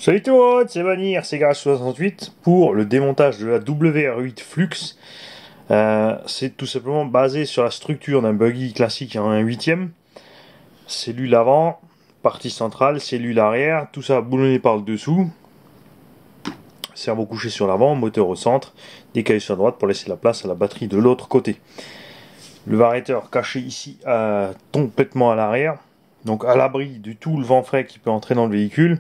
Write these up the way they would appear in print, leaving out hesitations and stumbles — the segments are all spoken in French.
Salut tout le monde, c'est Vanir, c'est Garage68 pour le démontage de la WR8 Flux. C'est tout simplement basé sur la structure d'un buggy classique en 1/8. Cellule avant, partie centrale, cellule arrière, tout ça boulonné par le dessous. Cerveau couché sur l'avant, moteur au centre, décalé sur la droite pour laisser la place à la batterie de l'autre côté. Le variateur caché ici complètement à l'arrière, donc à l'abri du tout le vent frais qui peut entrer dans le véhicule.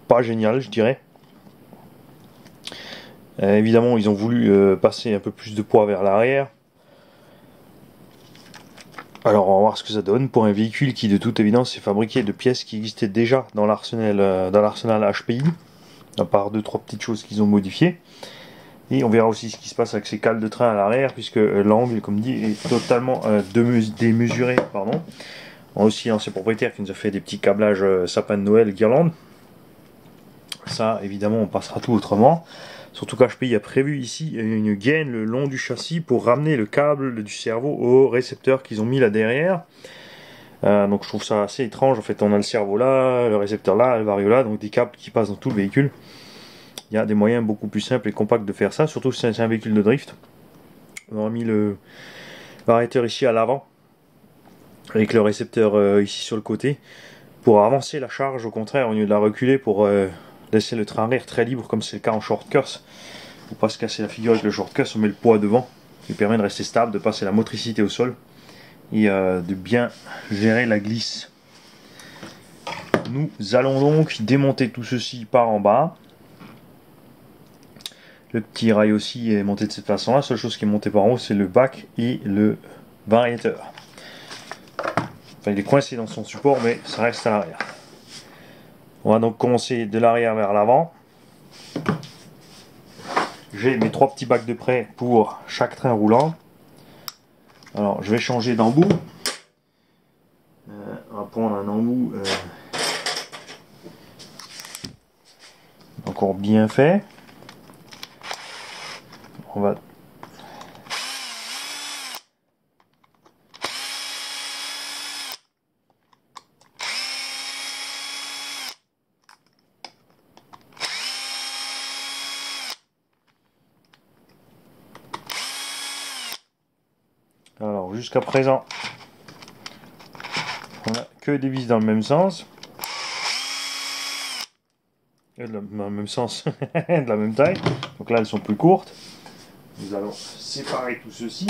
Pas génial, je dirais. Évidemment, ils ont voulu passer un peu plus de poids vers l'arrière. Alors, on va voir ce que ça donne pour un véhicule qui, de toute évidence, est fabriqué de pièces qui existaient déjà dans l'arsenal HPI, à part 2-3 petites choses qu'ils ont modifiées. Et on verra aussi ce qui se passe avec ces cales de train à l'arrière, puisque l'angle, comme dit, est totalement démesuré. Pardon. On a aussi un ancien propriétaire qui nous a fait des petits câblages sapin de Noël, guirlande. Ça, évidemment, on passera tout autrement. Surtout qu'HPI a prévu ici une gaine le long du châssis pour ramener le câble du cerveau au récepteur qu'ils ont mis là derrière. Donc je trouve ça assez étrange. En fait, on a le cerveau là, le récepteur là, le vario là, donc des câbles qui passent dans tout le véhicule. Il y a des moyens beaucoup plus simples et compacts de faire ça, surtout si c'est un véhicule de drift. On a mis le variateur ici à l'avant, avec le récepteur ici sur le côté, pour avancer la charge au contraire, au lieu de la reculer pour laisser le train arrière très libre comme c'est le cas en short course. Pour pas se casser la figure avec le short course, on met le poids devant, qui permet de rester stable, de passer la motricité au sol et de bien gérer la glisse. Nous allons donc démonter tout ceci par en bas. Le petit rail aussi est monté de cette façon là. La seule chose qui est montée par en haut, c'est le bac et le variateur. Enfin, il est coincé dans son support, mais ça reste à l'arrière. On va donc commencer de l'arrière vers l'avant. J'ai mes 3 petits bacs de près pour chaque train roulant. Alors je vais changer d'embout. On va prendre un embout encore bien fait. On va alors jusqu'à présent on a que des vis dans le même sens. Et dans le même sens, de la même taille. Donc là elles sont plus courtes. Nous allons séparer tout ceci.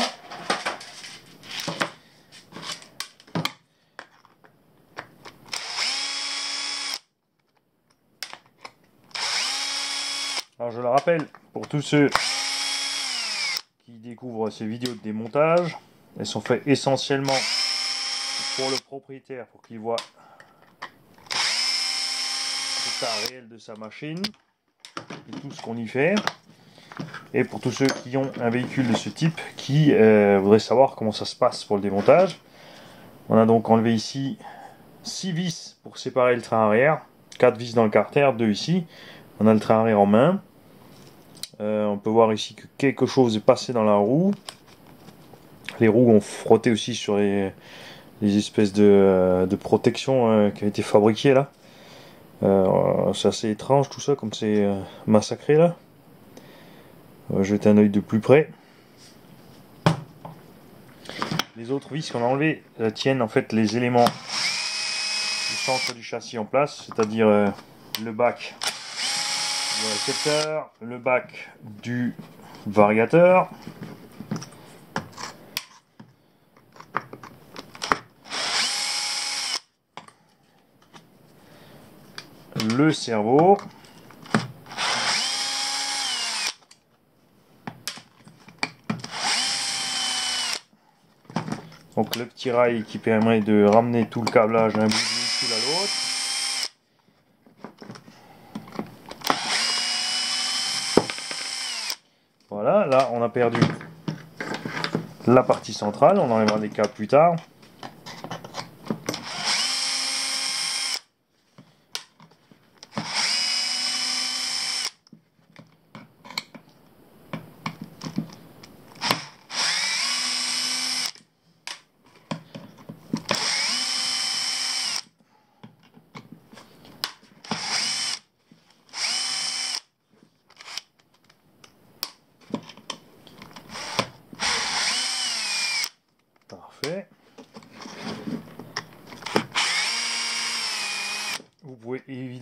Alors je le rappelle, pour tous ceux qui découvrent ces vidéos de démontage, elles sont faites essentiellement pour le propriétaire, pour qu'il voit l'état réel de sa machine et tout ce qu'on y fait. Et pour tous ceux qui ont un véhicule de ce type, qui voudraient savoir comment ça se passe pour le démontage. On a donc enlevé ici 6 vis pour séparer le train arrière, 4 vis dans le carter, 2 ici. On a le train arrière en main. On peut voir ici que quelque chose est passé dans la roue. Les roues ont frotté aussi sur les espèces de protection qui a été fabriquées là. C'est assez étrange tout ça, comme c'est massacré là. On va jeter un œil de plus près. Les autres vis qu'on a enlevées tiennent en fait les éléments du centre du châssis en place, c'est-à-dire le bac du récepteur, le bac du variateur, le cerveau, donc le petit rail qui permet de ramener tout le câblage d'un bout de véhicule à l'autre. Voilà, là on a perdu la partie centrale, on enlèvera des câbles plus tard.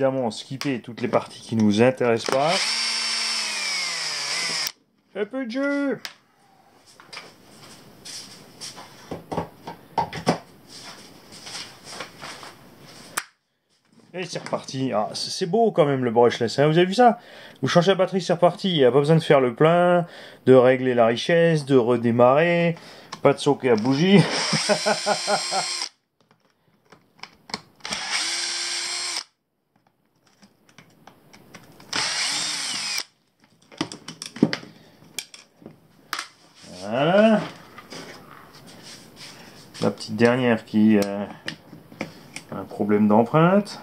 évidemment skipper toutes les parties qui ne nous intéressent pas. Un peu de jeu. Et c'est reparti. Ah, c'est beau quand même le brushless, hein. Vous avez vu ça? Vous changez la batterie, c'est reparti. Il n'y a pas besoin de faire le plein, de régler la richesse, de redémarrer. Pas de socket à bougie. Voilà. La petite dernière qui a un problème d'empreinte.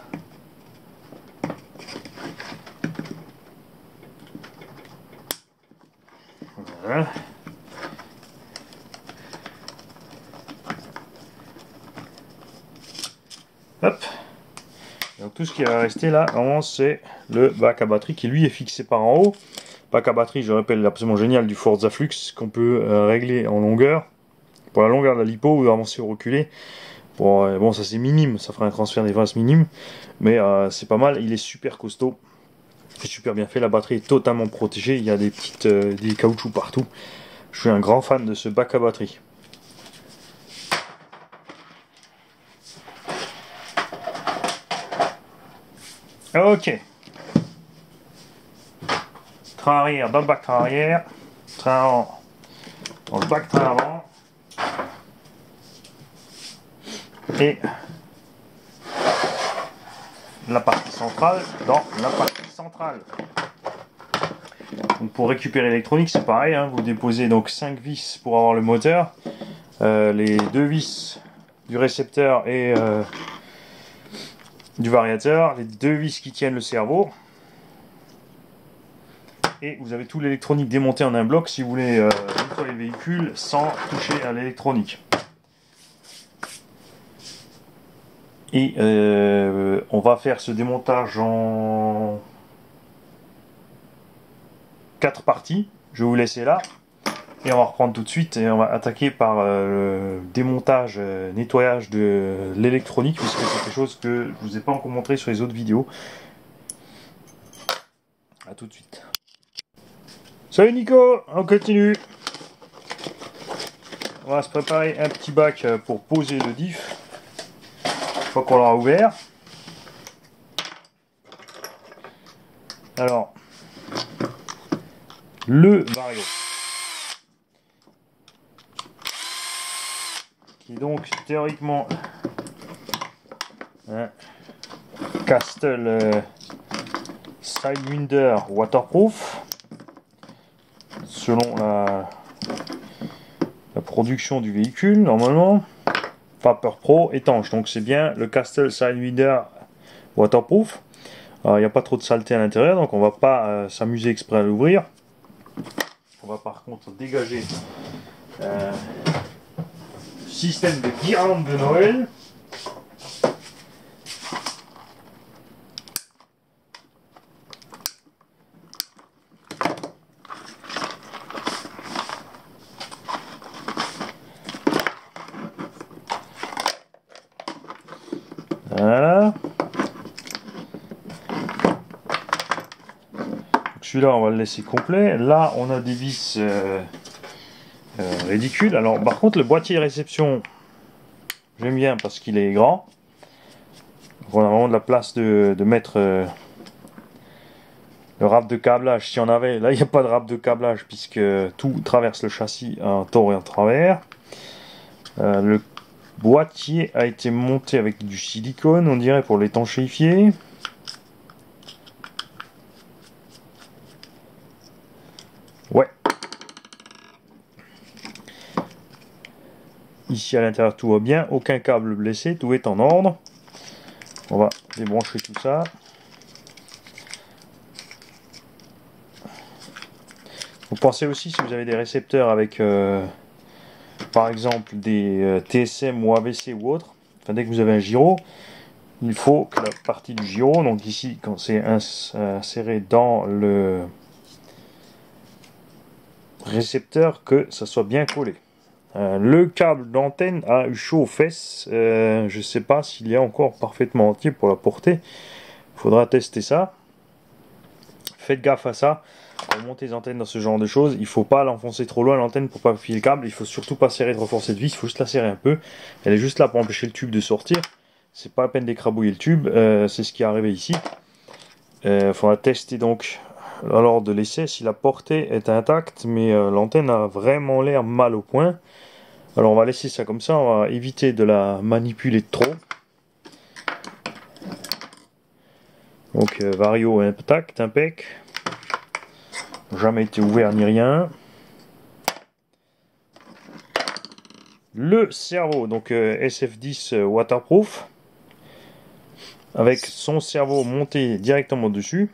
Voilà. Hop. Donc tout ce qui va rester là, c'est le bac à batterie qui lui est fixé par en haut. Bac à batterie, je rappelle, absolument génial du Forza Flux qu'on peut régler en longueur. Pour la longueur de la lipo ou avancer ou reculer. Bon, ça c'est minime, ça fera un transfert des phases minime. Mais c'est pas mal, il est super costaud. C'est super bien fait, la batterie est totalement protégée. Il y a des des caoutchoucs partout. Je suis un grand fan de ce bac à batterie. Ok. Train arrière dans le bac train arrière. Train avant dans le bac train avant. Et la partie centrale dans la partie centrale. Donc pour récupérer l'électronique, c'est pareil, hein, vous déposez donc 5 vis pour avoir le moteur, les 2 vis du récepteur et du variateur, les 2 vis qui tiennent le cerveau. Et vous avez tout l'électronique démonté en un bloc si vous voulez nettoyer le véhicule sans toucher à l'électronique. Et on va faire ce démontage en 4 parties. Je vais vous laisser là. Et on va reprendre tout de suite et on va attaquer par le démontage, nettoyage de l'électronique, puisque c'est quelque chose que je vous ai pas encore montré sur les autres vidéos. A tout de suite. Salut Nico, on continue. On va se préparer un petit bac pour poser le diff. Une fois qu'on l'aura ouvert. Alors, le Vario. Qui est donc théoriquement un Castle Sidewinder waterproof selon la production du véhicule normalement. Vapor Pro étanche, donc c'est bien le Castle Sidewinder waterproof. Il n'y a pas trop de saleté à l'intérieur, donc on va pas s'amuser exprès à l'ouvrir. On va par contre dégager système de guirlande de Noël. Voilà. Celui-là, on va le laisser complet. Là, on a des vis ridicules. Alors, par contre, le boîtier réception, j'aime bien parce qu'il est grand. On a vraiment de la place de mettre le râpe de câblage. Si on avait, là, il n'y a pas de râpe de câblage puisque tout traverse le châssis en tort et en travers. Le boîtier a été monté avec du silicone, on dirait, pour l'étanchéifier. Ouais. Ici à l'intérieur tout va bien, aucun câble blessé, tout est en ordre. On va débrancher tout ça. Vous pensez aussi, si vous avez des récepteurs avec par exemple des TSM ou AVC ou autre, enfin, dès que vous avez un gyro, il faut que la partie du gyro, donc ici quand c'est inséré dans le récepteur, que ça soit bien collé. Le câble d'antenne a eu chaud aux fesses, je ne sais pas s'il est encore parfaitement entier pour la porter. Faudra tester ça. Faites gaffe à ça. Pour monter les antennes dans ce genre de choses, il ne faut pas l'enfoncer trop loin l'antenne pour pas filer le câble. Il faut surtout pas serrer trop fort cette vis, il faut juste la serrer un peu. Elle est juste là pour empêcher le tube de sortir. C'est pas la peine d'écrabouiller le tube, c'est ce qui est arrivé ici. Il faudra tester donc lors de l'essai si la portée est intacte, mais l'antenne a vraiment l'air mal au point. Alors on va laisser ça comme ça, on va éviter de la manipuler trop. Donc vario intact, impec. Jamais été ouvert ni rien. Le cerveau, donc SF10 waterproof, avec son cerveau monté directement dessus.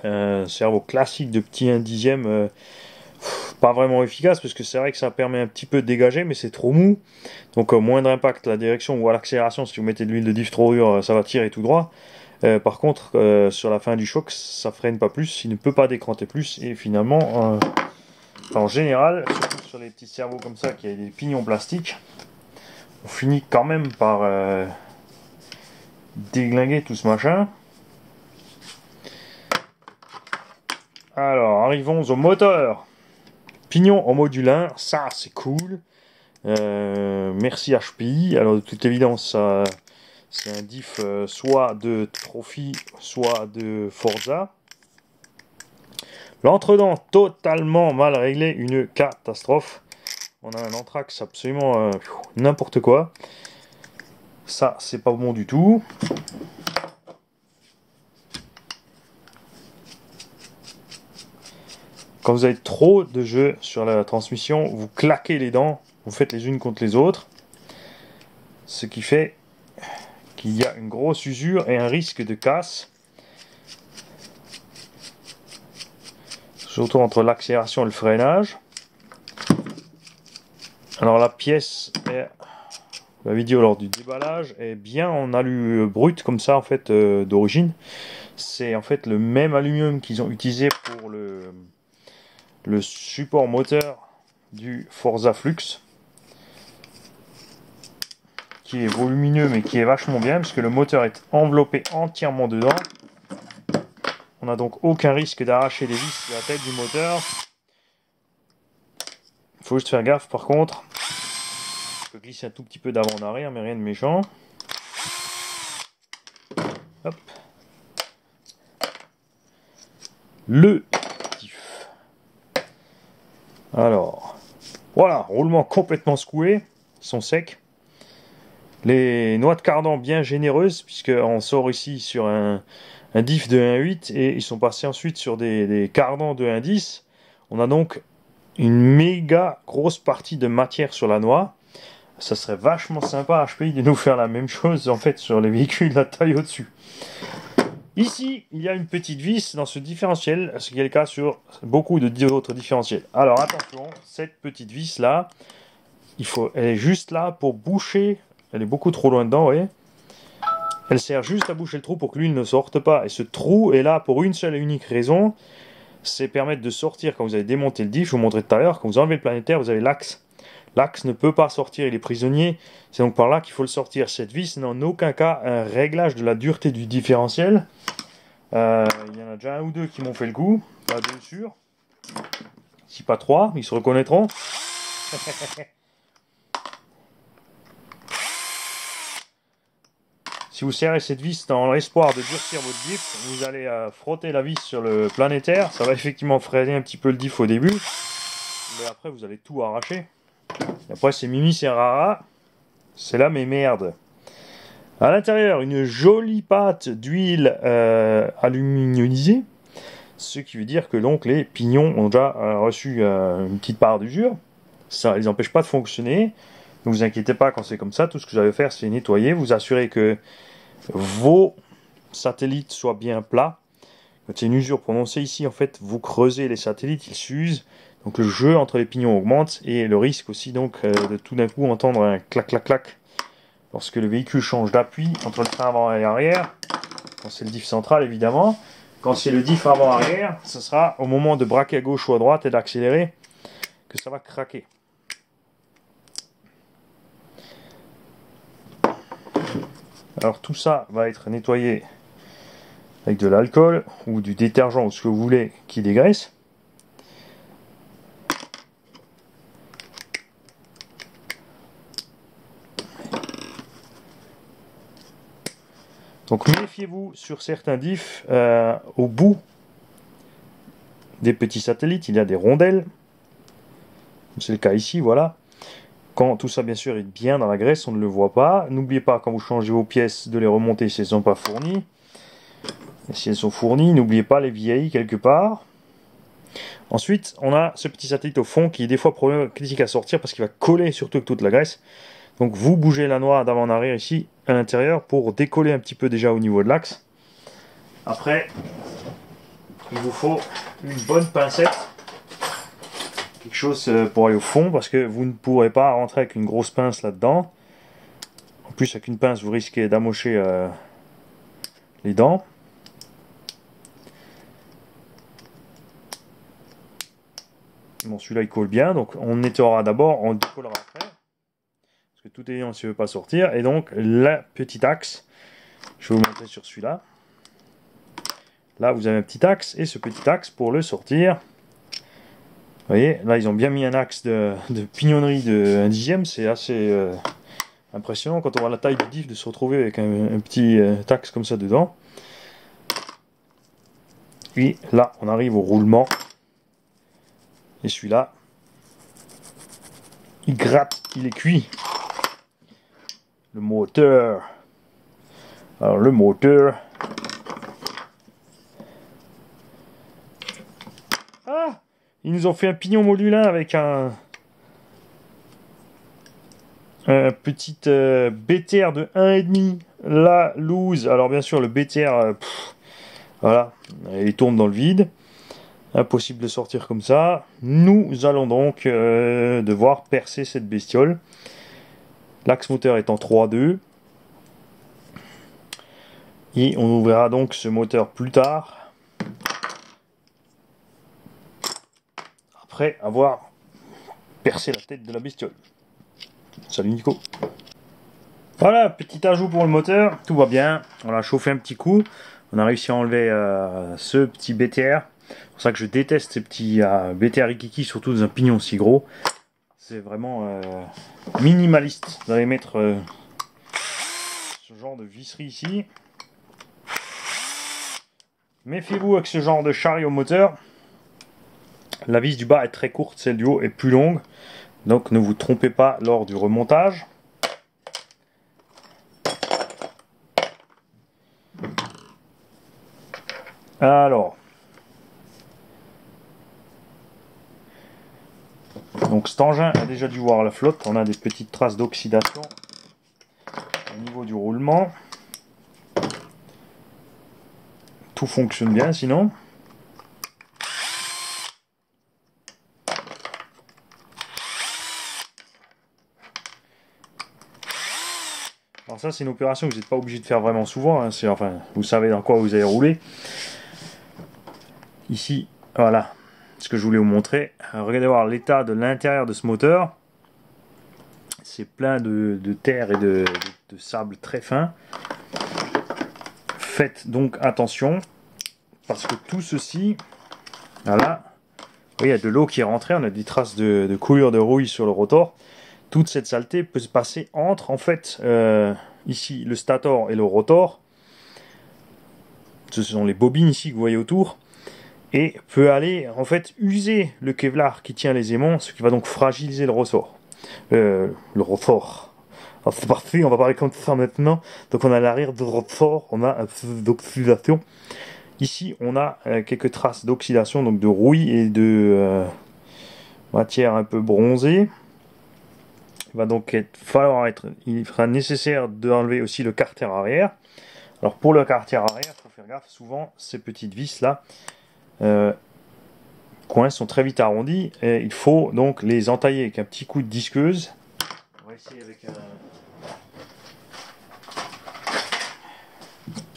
Cerveau classique de petit 1/10, pas vraiment efficace parce que c'est vrai que ça permet un petit peu de dégager, mais c'est trop mou. Donc moindre impact à la direction ou à l'accélération, si vous mettez de l'huile de diff trop dure, ça va tirer tout droit. Par contre, sur la fin du choc, ça freine pas plus, il ne peut pas décranter plus, et finalement, en général, surtout sur les petits cerveaux comme ça, qui a des pignons plastiques, on finit quand même par déglinguer tout ce machin. Alors, arrivons au moteur. Pignon en module 1, ça c'est cool. Merci HPI. Alors, de toute évidence, ça... c'est un diff soit de Trophy, soit de Forza. L'entredent totalement mal réglé, une catastrophe. On a un anthrax absolument n'importe quoi. Ça, c'est pas bon du tout. Quand vous avez trop de jeux sur la transmission, vous claquez les dents, vous faites les unes contre les autres. Ce qui fait qu'il y a une grosse usure et un risque de casse. Surtout entre l'accélération et le freinage. Alors la pièce, la vidéo lors du déballage est bien en alu brut comme ça en fait d'origine. C'est en fait le même aluminium qu'ils ont utilisé pour le support moteur du Forza Flux, qui est volumineux mais qui est vachement bien parce que le moteur est enveloppé entièrement dedans. On n'a donc aucun risque d'arracher les vis de la tête du moteur. Il faut juste faire gaffe par contre. Je peux glisser un tout petit peu d'avant en arrière mais rien de méchant. Hop. Le diff. Alors, voilà, roulement complètement secoué, ils sont secs. Les noix de cardan bien généreuses, puisqu'on sort ici sur un diff de 1.8 et ils sont passés ensuite sur des cardans de 1.10. On a donc une méga grosse partie de matière sur la noix. Ça serait vachement sympa HPI de nous faire la même chose en fait sur les véhicules à taille au-dessus. Ici, il y a une petite vis dans ce différentiel, ce qui est le cas sur beaucoup d'autres différentiels. Alors attention, cette petite vis là, elle est juste là pour boucher, elle est beaucoup trop loin dedans, vous voyez. Elle sert juste à boucher le trou pour que l'huile ne sorte pas. Et ce trou est là pour une seule et unique raison, c'est permettre de sortir quand vous avez démonté le diff. Je vous montrais tout à l'heure, quand vous enlevez le planétaire, vous avez l'axe. L'axe ne peut pas sortir, il est prisonnier. C'est donc par là qu'il faut le sortir. Cette vis n'a en aucun cas un réglage de la dureté du différentiel. Il y en a déjà un ou deux qui m'ont fait le coup, pas deux sûrs. Si pas trois, ils se reconnaîtront. Si vous serrez cette vis dans l'espoir de durcir votre diff, vous allez frotter la vis sur le planétaire. Ça va effectivement freiner un petit peu le diff au début. Mais après, vous allez tout arracher. Et après, c'est Mimi, c'est Rara. C'est là mes merdes. À l'intérieur, une jolie pâte d'huile aluminiumisée. Ce qui veut dire que donc les pignons ont déjà reçu une petite part d'usure. Ça ne les empêche pas de fonctionner. Ne vous inquiétez pas quand c'est comme ça. Tout ce que vous allez faire, c'est nettoyer. Vous assurer que vos satellites soient bien plats. Quand il y a une usure prononcée ici, en fait, vous creusez les satellites, ils s'usent. Donc le jeu entre les pignons augmente et le risque aussi donc de tout d'un coup entendre un clac clac clac lorsque le véhicule change d'appui entre le frein avant et arrière. Quand c'est le diff central évidemment. Quand c'est le diff avant arrière, ce sera au moment de braquer à gauche ou à droite et d'accélérer que ça va craquer. Alors tout ça va être nettoyé avec de l'alcool ou du détergent ou ce que vous voulez qui dégraisse. Donc méfiez-vous sur certains diffs, au bout des petits satellites, il y a des rondelles. C'est le cas ici, voilà. Quand tout ça bien sûr est bien dans la graisse, on ne le voit pas. N'oubliez pas quand vous changez vos pièces de les remonter si elles ne sont pas fournies. Et si elles sont fournies, n'oubliez pas les vieilles quelque part. Ensuite, on a ce petit satellite au fond qui est des fois problématique à sortir parce qu'il va coller surtout avec toute la graisse. Donc vous bougez la noix d'avant en arrière ici à l'intérieur pour décoller un petit peu déjà au niveau de l'axe. Après, il vous faut une bonne pincette, quelque chose pour aller au fond parce que vous ne pourrez pas rentrer avec une grosse pince là-dedans. En plus avec une pince vous risquez d'amocher les dents. Bon, celui-là il colle bien, donc on nettoiera d'abord, on décollera après. Parce que tout est évident s'il ne veut pas sortir. Et donc la petite axe, je vais vous montrer sur celui-là. Là vous avez un petit axe et ce petit axe pour le sortir. Vous voyez, là ils ont bien mis un axe de pignonnerie de 1/10, c'est assez impressionnant quand on voit la taille du diff de se retrouver avec un petit axe comme ça dedans. Puis là on arrive au roulement. Et celui-là, il gratte, il est cuit. Le moteur. Alors le moteur. Ah! Ils nous ont fait un pignon modulin avec un petit BTR de 1,5. La loose. Alors bien sûr le BTR, voilà, il tourne dans le vide. Impossible de sortir comme ça. Nous allons donc devoir percer cette bestiole. L'axe moteur est en 3-2. Et on ouvrira donc ce moteur plus tard. Après avoir percé la tête de la bestiole. Salut Nico. Voilà, petit ajout pour le moteur. Tout va bien. On l'a chauffé un petit coup. On a réussi à enlever ce petit BTR. C'est pour ça que je déteste ces petits BTR Rikiki, surtout dans un pignon si gros. C'est vraiment minimaliste. Vous allez mettre ce genre de visserie ici. Méfiez-vous avec ce genre de chariot moteur. La vis du bas est très courte, celle du haut est plus longue. Donc ne vous trompez pas lors du remontage. Alors. Donc cet engin a déjà dû voir la flotte. On a des petites traces d'oxydation au niveau du roulement. Tout fonctionne bien sinon. Alors ça c'est une opération que vous n'êtes pas obligé de faire vraiment souvent. Hein. Enfin, vous savez dans quoi vous allez rouler. Ici, voilà ce que je voulais vous montrer. Regardez voir l'état de l'intérieur de ce moteur. C'est plein de terre et de sable très fin. Faites donc attention parce que tout ceci, voilà, il y a de l'eau qui est rentrée, on a des traces de coulure de rouille sur le rotor. Toute cette saleté peut se passer entre, en fait, ici le stator et le rotor. Ce sont les bobines ici que vous voyez autour. Et peut aller, en fait, user le Kevlar qui tient les aimants, ce qui va donc fragiliser le ressort. Le ressort. Alors c'est parti, on va parler comme ça maintenant. Donc on a l'arrière de ressort, on a un peu d'oxydation. Ici, on a quelques traces d'oxydation, donc de rouille et de matière un peu bronzée. Il va donc il sera nécessaire d'enlever aussi le carter arrière. Alors pour le carter arrière, il faut faire gaffe, souvent ces petites vis là, coins sont très vite arrondis et il faut donc les entailler avec un petit coup de disqueuse. On va essayer avec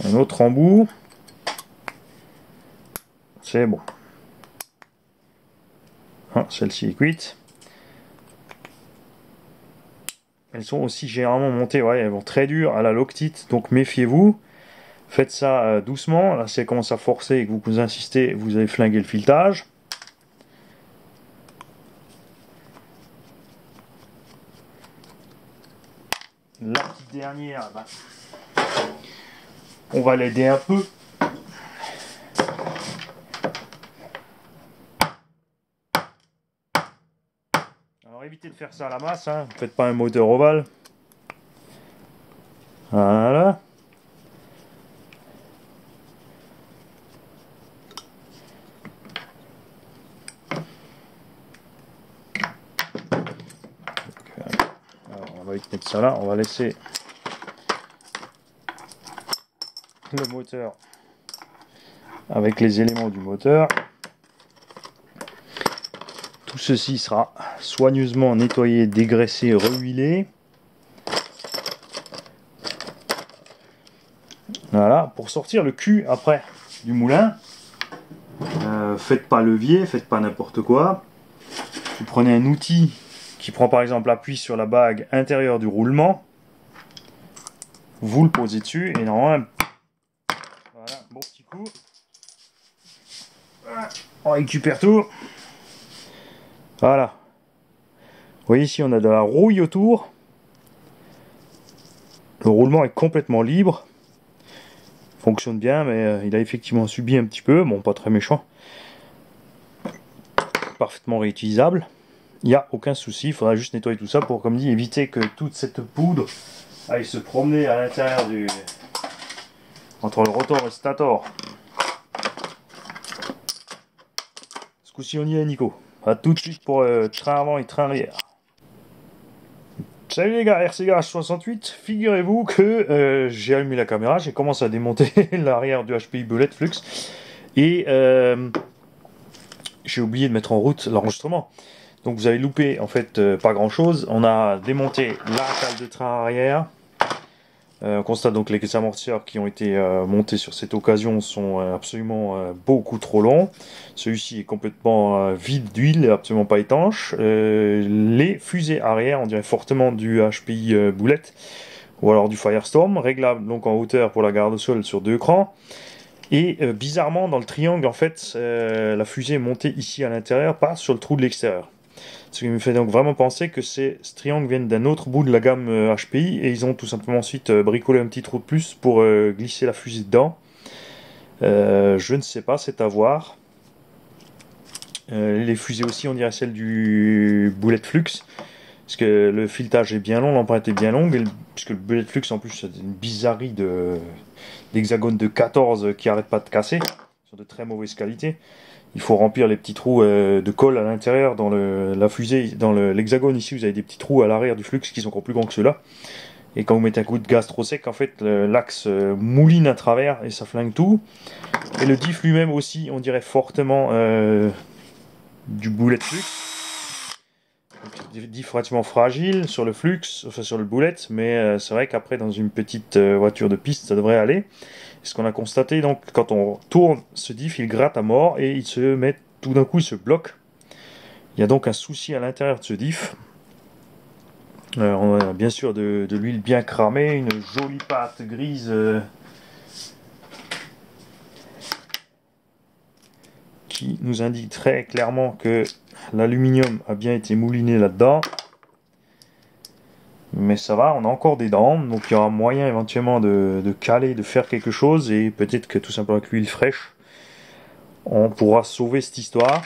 un autre embout. C'est bon. Ah, celle-ci est cuite. Elles sont aussi généralement montées, ouais, elles vont très dures à la loctite, donc méfiez-vous. Faites ça doucement. Là, si elle commence à forcer et que vous insistez, vous allez flinguer le filetage. La petite dernière, bah, on va l'aider un peu. Alors évitez de faire ça à la masse, hein. Faites pas un moteur ovale. Voilà. Alors, on va vite mettre ça là, on va laisser le moteur avec les éléments du moteur. Tout ceci sera soigneusement nettoyé, dégraissé, rehuilé. Voilà, pour sortir le cul après du moulin, faites pas levier, faites pas n'importe quoi. Vous prenez un outil qui prend par exemple appui sur la bague intérieure du roulement. Vous le posez dessus et normalement, voilà, bon petit coup. On récupère tout. Voilà. Vous voyez ici on a de la rouille autour. Le roulement est complètement libre. Fonctionne bien, mais il a effectivement subi un petit peu. Bon, pas très méchant. Parfaitement réutilisable. Il n'y a aucun souci. Il faudra juste nettoyer tout ça pour, comme dit, éviter que toute cette poudre aille se promener à l'intérieur du... entre le rotor et le stator. Ce coup-ci, on y est, Nico. A tout de suite pour le train avant et train arrière. Salut les gars, RCGH68, figurez-vous que j'ai allumé la caméra, j'ai commencé à démonter l'arrière du HPI Bullet Flux et j'ai oublié de mettre en route l'enregistrement. Donc vous avez loupé en fait pas grand chose. On a démonté la cale de train arrière. On constate donc que les amortisseurs qui ont été montés sur cette occasion sont absolument beaucoup trop longs. Celui-ci est complètement vide d'huile et absolument pas étanche. Les fusées arrière, on dirait fortement du HPI Bullet ou alors du Firestorm, réglable donc en hauteur pour la garde au sol sur 2 crans. Et bizarrement dans le triangle en fait, la fusée est montée ici à l'intérieur, pas sur le trou de l'extérieur. Ce qui me fait donc vraiment penser que ce triangle vient d'un autre bout de la gamme HPI et ils ont tout simplement ensuite bricolé un petit trou de plus pour glisser la fusée dedans. Je ne sais pas, c'est à voir. Les fusées aussi, on dirait celle du Bullet Flux, parce que le filetage est bien long, l'empreinte est bien longue, et puisque le Bullet Flux en plus c'est une bizarrerie d'hexagone de 14 qui n'arrête pas de casser, sont de très mauvaise qualité. Il faut remplir les petits trous de colle à l'intérieur dans la fusée, dans l'hexagone ici vous avez des petits trous à l'arrière du flux qui sont encore plus grands que ceux-là. Et quand vous mettez un coup de gaz trop sec, en fait l'axe mouline à travers et ça flingue tout. Et le diff lui-même aussi, on dirait fortement du bullet flux. Donc, diff relativement fragile sur le flux, enfin sur le bullet, mais c'est vrai qu'après dans une petite voiture de piste ça devrait aller. Ce qu'on a constaté, donc, quand on tourne ce diff, il gratte à mort et il se met, tout d'un coup, il se bloque. Il y a donc un souci à l'intérieur de ce diff. On a bien sûr de l'huile bien cramée, une jolie pâte grise qui nous indique très clairement que l'aluminium a bien été mouliné là-dedans. Mais ça va, on a encore des dents, donc il y aura moyen éventuellement de caler, de faire quelque chose, et peut-être que tout simplement avec l'huile fraîche, on pourra sauver cette histoire.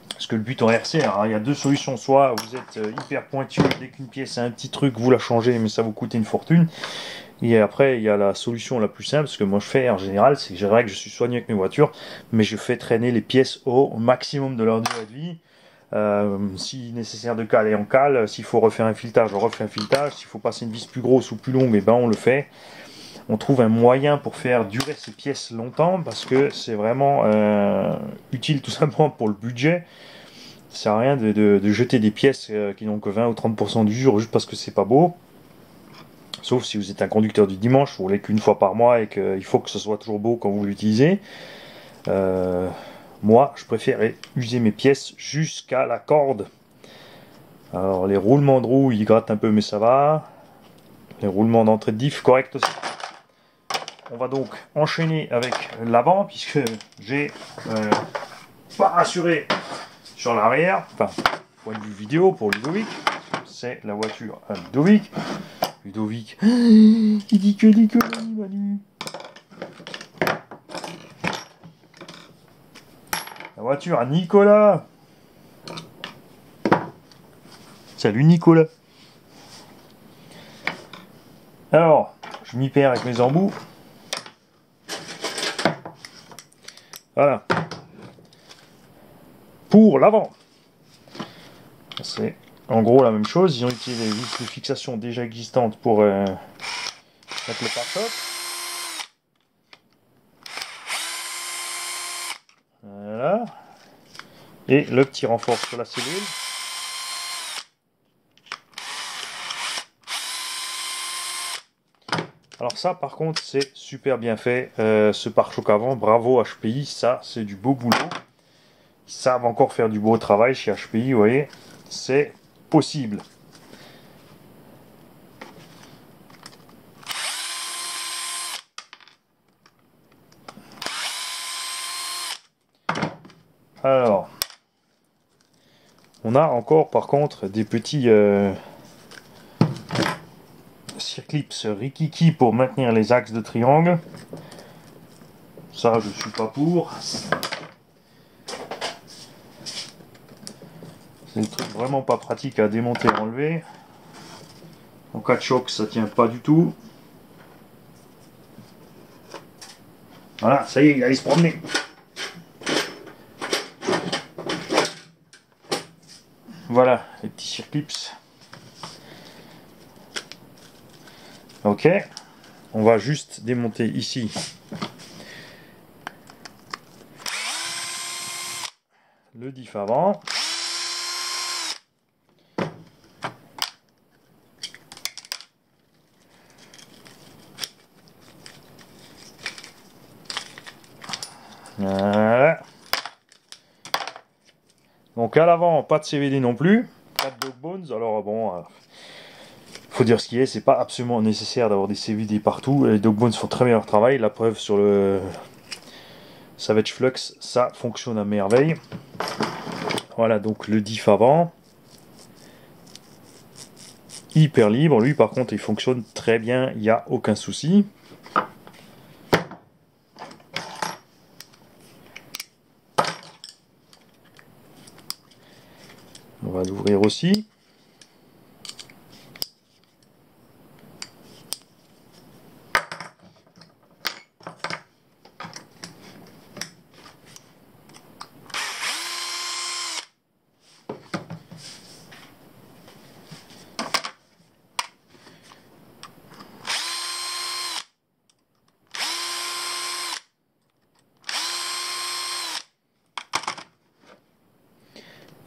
Parce que le but en RC, hein, il y a deux solutions, soit vous êtes hyper pointu, dès qu'une pièce a un petit truc, vous la changez, mais ça vous coûte une fortune. Et après, il y a la solution la plus simple, ce que moi je fais en général, c'est que je suis soigné avec mes voitures, mais je fais traîner les pièces au maximum de leur durée de vie. Si nécessaire de caler, on cale. S'il faut refaire un filetage, on refait un filetage. S'il faut passer une vis plus grosse ou plus longue, et ben on le fait. On trouve un moyen pour faire durer ces pièces longtemps parce que c'est vraiment utile tout simplement pour le budget. Ça sert à rien de jeter des pièces qui n'ont que 20 ou 30% d'usure juste parce que c'est pas beau. Sauf si vous êtes un conducteur du dimanche, vous roulez qu'une fois par mois et qu'il faut que ce soit toujours beau quand vous l'utilisez. Moi, je préfère user mes pièces jusqu'à la corde. Alors, les roulements de roue, ils grattent un peu, mais ça va. Les roulements d'entrée de diff, correct aussi. on va donc enchaîner avec l'avant, puisque j'ai pas rassuré sur l'arrière, enfin, point de vue vidéo pour Ludovic, c'est la voiture à Ludovic. Ludovic, il dit que des conneries, Manu. La voiture à Nicolas. Salut Nicolas. Alors, je m'y perds avec mes embouts. Voilà. Pour l'avant. C'est en gros la même chose. Ils ont utilisé les vis de fixation déjà existantes pour mettre le pare-choc. Voilà. Et le petit renfort sur la cellule. Alors ça par contre c'est super bien fait, ce pare-choc avant, bravo HPI, ça c'est du beau boulot. Ils savent encore faire du beau travail chez HPI, vous voyez, c'est possible. Alors, on a encore par contre des petits circlips rikiki pour maintenir les axes de triangle. Ça je suis pas pour. C'est des trucs vraiment pas pratiques à démonter et enlever. En cas de choc ça tient pas du tout. Voilà, ça y est, il allait se promener. Voilà, les petits circlips. Ok, on va juste démonter ici le diff avant. Voilà. Donc à l'avant, pas de CVD non plus, pas de dog bones. Alors bon, faut dire ce qui est, c'est pas absolument nécessaire d'avoir des CVD partout. Les dog bones font très bien leur travail. La preuve sur le Savage Flux, ça fonctionne à merveille. Voilà donc le diff avant. Hyper libre, lui par contre il fonctionne très bien, il n'y a aucun souci. On va l'ouvrir aussi.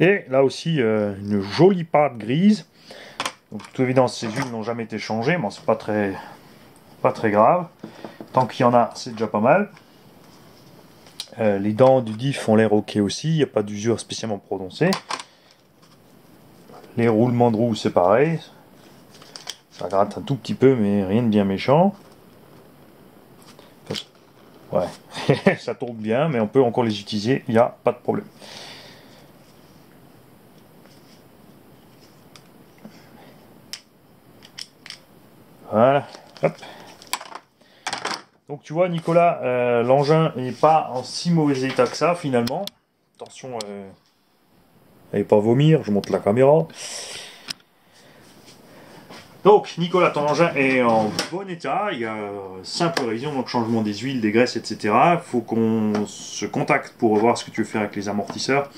Et là aussi une jolie pâte grise. Donc, de toute évidence ces huiles n'ont jamais été changées, mais c'est pas très grave. Tant qu'il y en a, c'est déjà pas mal. Les dents du diff ont l'air ok aussi, il n'y a pas d'usure spécialement prononcée. Les roulements de roue c'est pareil. Ça gratte un tout petit peu mais rien de bien méchant. Ouais, ça tourne bien mais on peut encore les utiliser, il n'y a pas de problème. Voilà, hop. Donc tu vois Nicolas, l'engin n'est pas en si mauvais état que ça finalement. Attention, n'allez pas vomir, je monte la caméra. Donc Nicolas, ton engin est en bon état, il y a simple révision, donc changement des huiles, des graisses, etc. Il faut qu'on se contacte pour voir ce que tu veux faire avec les amortisseurs.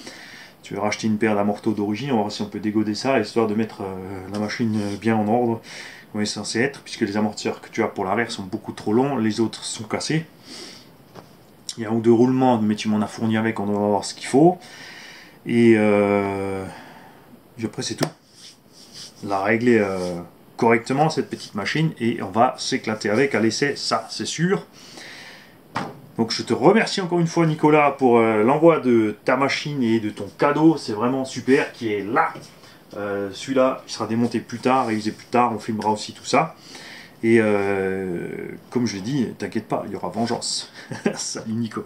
Tu veux racheter une paire d'amortos d'origine, on va voir si on peut dégoder ça, histoire de mettre la machine bien en ordre, comme elle est censée être, puisque les amortisseurs que tu as pour l'arrière sont beaucoup trop longs, les autres sont cassés. Il y a un ou deux roulements, mais tu m'en as fourni avec, on doit voir ce qu'il faut. Et après c'est tout. La régler correctement cette petite machine et on va s'éclater avec à l'essai, ça c'est sûr. Donc je te remercie encore une fois Nicolas pour l'envoi de ta machine et de ton cadeau, c'est vraiment super qui est là. Celui-là il sera démonté plus tard, révisé plus tard, on filmera aussi tout ça. Et comme je l'ai dit, t'inquiète pas, il y aura vengeance. Salut Nico.